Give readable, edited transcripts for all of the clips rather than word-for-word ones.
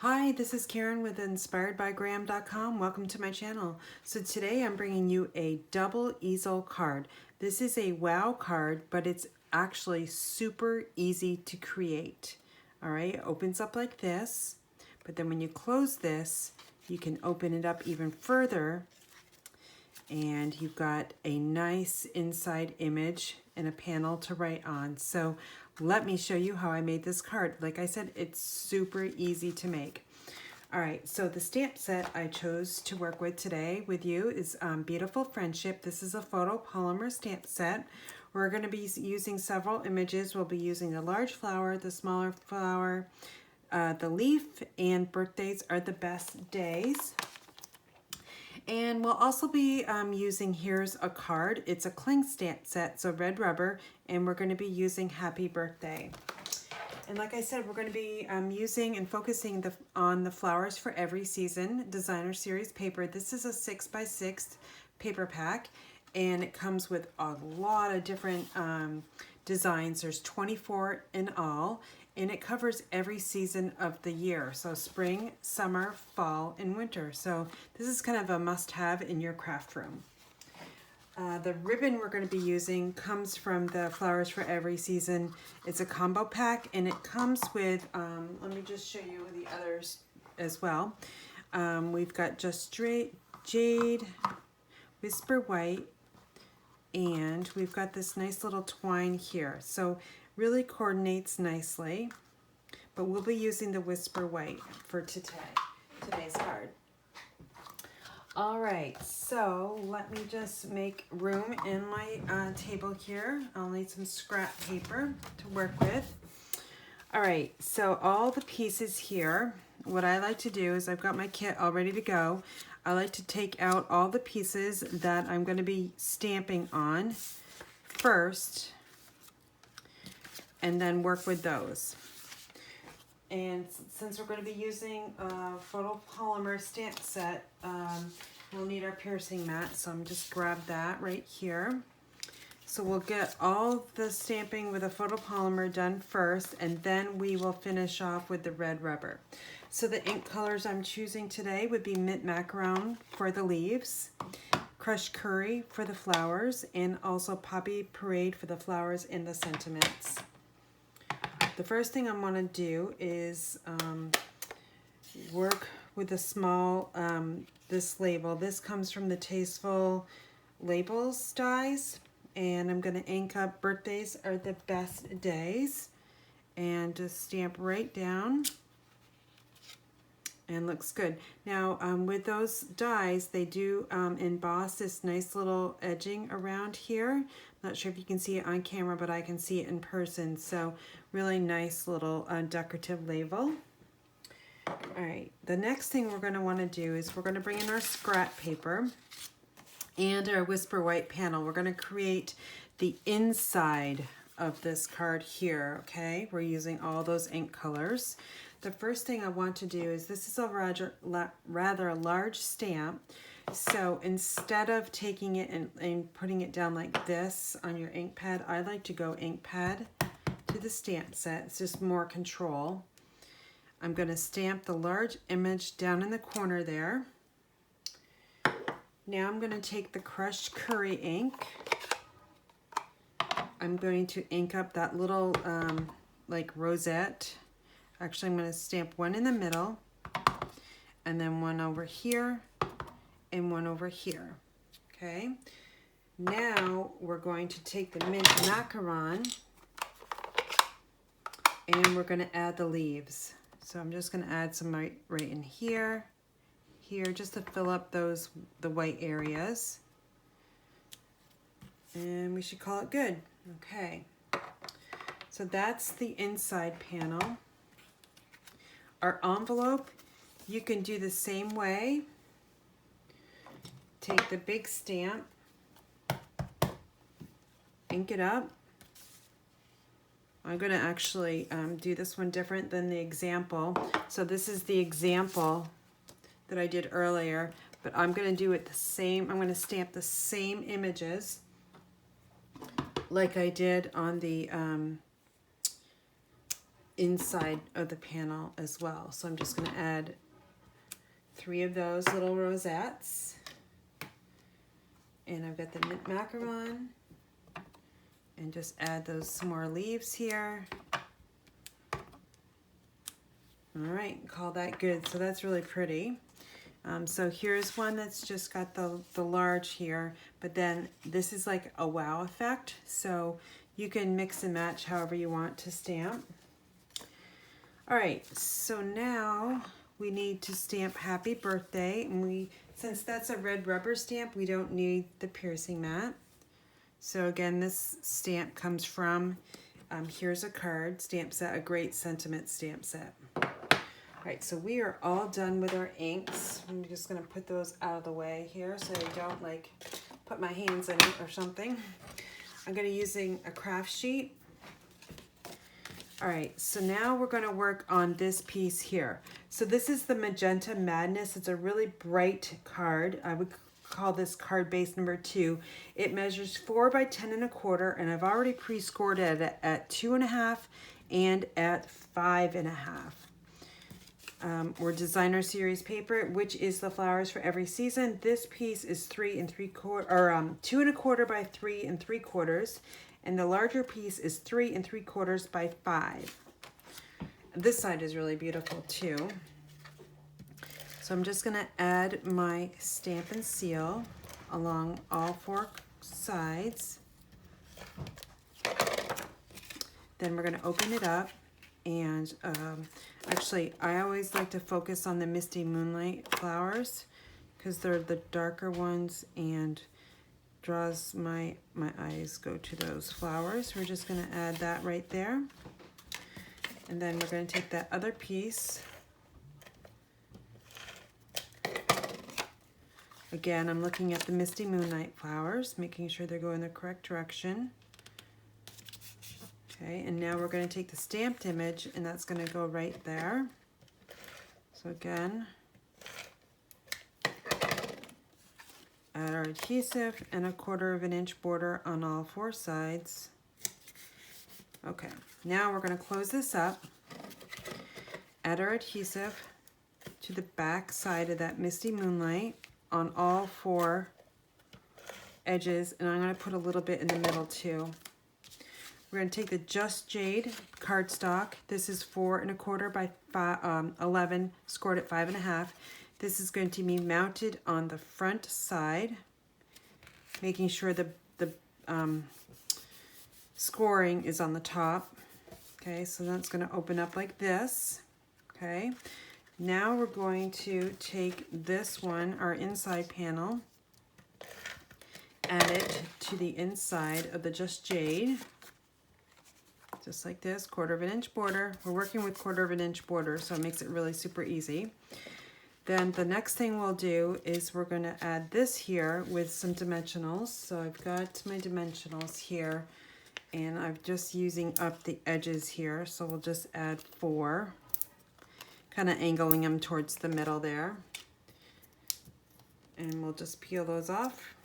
Hi, this is Karen with InspiredByGraham.com. Welcome to my channel. So today I'm bringing you a double easel card. This is a wow card, but it's actually super easy to create. All right, it opens up like this, but then when you close this, you can open it up even further and you've got a nice inside image and a panel to write on. So let me show you how I made this card. Like I said, it's super easy to make. All right, so the stamp set I chose to work with today with you is Beautiful Friendship. This is a photopolymer stamp set. We're going to be using several images. We'll be using the large flower, the smaller flower, the leaf, and birthdays are the best days. And we'll also be using Here's a Card. It's a cling stamp set, so red rubber, and we're going to be using Happy Birthday. And like I said, we're going to be using and focusing on the Flowers for Every Season Designer Series paper. This is a 6x6 paper pack, and it comes with a lot of different designs. There's 24 in all. And it covers every season of the year. So spring, summer, fall, and winter. So this is kind of a must-have in your craft room. The ribbon we're going to be using comes from the Flowers for Every Season. It's a combo pack, and it comes with, let me just show you the others as well. We've got Just Straight, Jade, Whisper White, and we've got this nice little twine here. So really coordinates nicely, but we'll be using the Whisper White for today's card. All right, so let me just make room in my table here. I'll need some scrap paper to work with. All right, so all the pieces here, what I like to do is I've got my kit all ready to go. I like to take out all the pieces that I'm going to be stamping on first, and then work with those. And since we're going to be using a photopolymer stamp set, we'll need our piercing mat, so I'm just grab that right here. So we'll get all the stamping with a photopolymer done first, and then we will finish off with the red rubber. So the ink colors I'm choosing today would be Mint Macaron for the leaves, Crushed Curry for the flowers, and also Poppy Parade for the flowers and the sentiments. The first thing I want to do is work with the small, this label. This comes from the Tasteful Labels dies, and I'm going to ink up Birthdays Are the Best Days, and just stamp right down, and looks good. Now with those dies, they do emboss this nice little edging around here. Not sure if you can see it on camera, but I can see it in person. So really nice little decorative label. All right, the next thing we're going to want to do is we're going to bring in our scrap paper and our Whisper White panel. We're going to create the inside of this card here, okay? We're using all those ink colors. The first thing I want to do is, this is a rather large stamp. So instead of taking it and putting it down like this on your ink pad, I like to go ink pad to the stamp set. It's just more control. I'm going to stamp the large image down in the corner there. Now I'm going to take the Crushed Curry ink. I'm going to ink up that little like rosette. Actually, I'm going to stamp one in the middle, and then one over here, and one over here, okay? Now, we're going to take the Mint Macaron, and we're going to add the leaves. So I'm just going to add some right in here, just to fill up the white areas. And we should call it good, okay? So that's the inside panel. Our envelope, you can do the same way. Take the big stamp, ink it up. I'm going to actually do this one different than the example. So this is the example that I did earlier, but I'm going to do it the same. I'm going to stamp the same images like I did on the inside of the panel as well. So I'm just going to add 3 of those little rosettes. And I've got the macaron. And just add those some more leaves here. All right, call that good. So that's really pretty. So here's one that's just got the large here, but then this is like a wow effect. So you can mix and match however you want to stamp. All right, so now we need to stamp happy birthday. And since that's a red rubber stamp, we don't need the piercing mat. So again, this stamp comes from, here's a card stamp set, a great sentiment stamp set. All right, so we are all done with our inks. I'm just gonna put those out of the way here so I don't like put my hands in it or something. I'm gonna using a craft sheet. All right, so now we're gonna work on this piece here. So this is the Magenta Madness. It's a really bright card. I would call this card base number 2. It measures 4 by 10 1/4, and I've already pre-scored it at 2.5 and at 5.5. Or designer series paper, which is the flowers for every season. This piece is 3 3/4 or 2 1/4 by 3 3/4, and the larger piece is 3 3/4 by 5. This side is really beautiful too. So I'm just gonna add my Stampin' Seal along all 4 sides. Then we're gonna open it up. And actually, I always like to focus on the Misty Moonlight flowers because they're the darker ones and draws my eyes go to those flowers. We're just going to add that right there. And then we're going to take that other piece. Again, I'm looking at the Misty Moonlight flowers, making sure they're going the correct direction. Okay, and now we're going to take the stamped image, and that's going to go right there. So again, add our adhesive and 1/4 inch border on all 4 sides. Okay, now we're going to close this up, add our adhesive to the back side of that Misty Moonlight on all 4 edges, and I'm going to put a little bit in the middle too. We're going to take the Just Jade cardstock. This is 4 1/4 by 11, scored at 5.5. This is going to be mounted on the front side, making sure the scoring is on the top. Okay, so that's going to open up like this. Okay, now we're going to take this one, our inside panel, add it to the inside of the Just Jade. Just like this, 1/4 inch border. We're working with 1/4 inch border, so it makes it really super easy. Then the next thing we'll do is we're going to add this here with some dimensionals. So I've got my dimensionals here, and I'm just using up the edges here. So we'll just add 4, kind of angling them towards the middle there. And we'll just peel those off.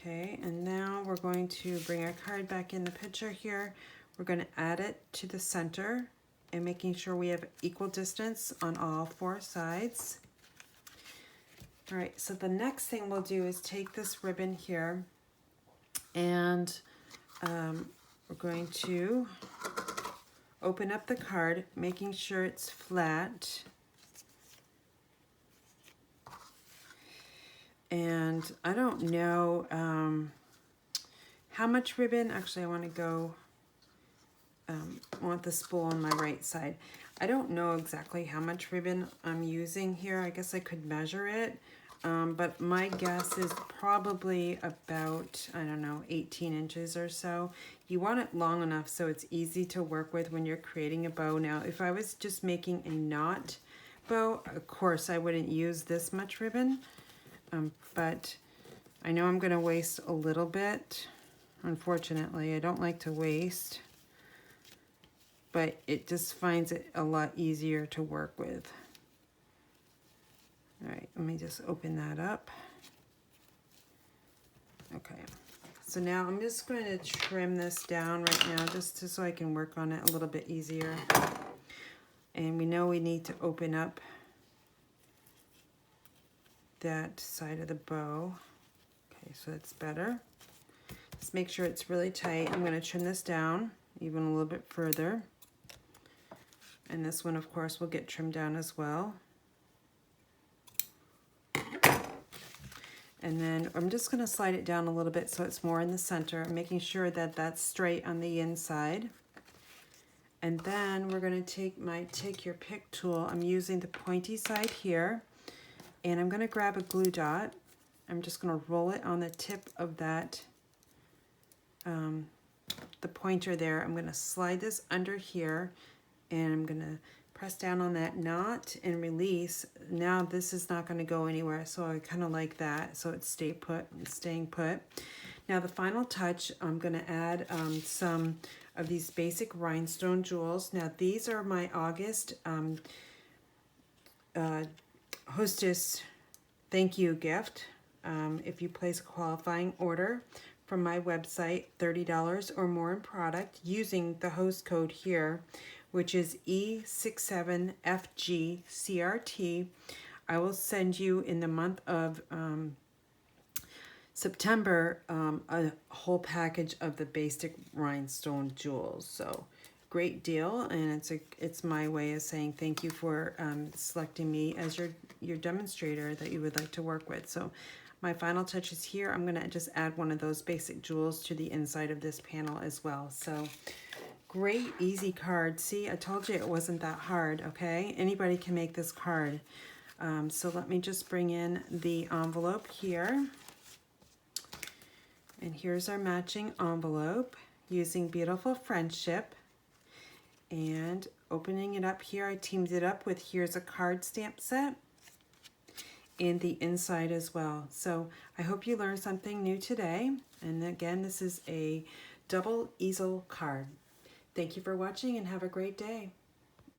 Okay, and now we're going to bring our card back in the picture here. We're going to add it to the center and making sure we have equal distance on all 4 sides. All right, so the next thing we'll do is take this ribbon here, and we're going to open up the card, making sure it's flat. And I don't know how much ribbon. Actually, I want to go, I want the spool on my right side. I don't know exactly how much ribbon I'm using here. I guess I could measure it. But my guess is probably about, I don't know, 18 inches or so. You want it long enough so it's easy to work with when you're creating a bow. Now, if I was just making a knot bow, of course, I wouldn't use this much ribbon. But I know I'm going to waste a little bit. Unfortunately, I don't like to waste, but it just finds it a lot easier to work with. All right, let me just open that up. Okay, so now I'm just going to trim this down right now just so I can work on it a little bit easier. And we know we need to open up that side of the bow. Okay, so it's better. Just make sure it's really tight. I'm going to trim this down even a little bit further. And this one, of course, will get trimmed down as well. And then I'm just going to slide it down a little bit so it's more in the center, making sure that that's straight on the inside. And then we're going to take my Take Your Pick tool. I'm using the pointy side here, and I'm going to grab a glue dot. I'm just going to roll it on the tip of that, the pointer there. I'm going to slide this under here, and I'm going to press down on that knot and release. Now this is not going to go anywhere, so I kind of like that, so it's staying put. Now the final touch, I'm going to add some of these Basic Rhinestone Jewels. Now these are my August hostess thank you gift. If you place a qualifying order from my website, $30 or more in product, using the host code here, which is E67FGCRT, I will send you in the month of September a whole package of the Basic Rhinestone Jewels. So great deal, and it's my way of saying thank you for selecting me as your demonstrator that you would like to work with. So my final touch is here. I'm going to just add one of those basic jewels to the inside of this panel as well. So great, easy card. See, I told you it wasn't that hard, okay? Anybody can make this card. So let me just bring in the envelope here. And here's our matching envelope using Beautiful Friendship. And opening it up here, I teamed it up with here's a card stamp set and the inside as well. So I hope you learned something new today. And again, this is a double easel card. Thank you for watching and have a great day.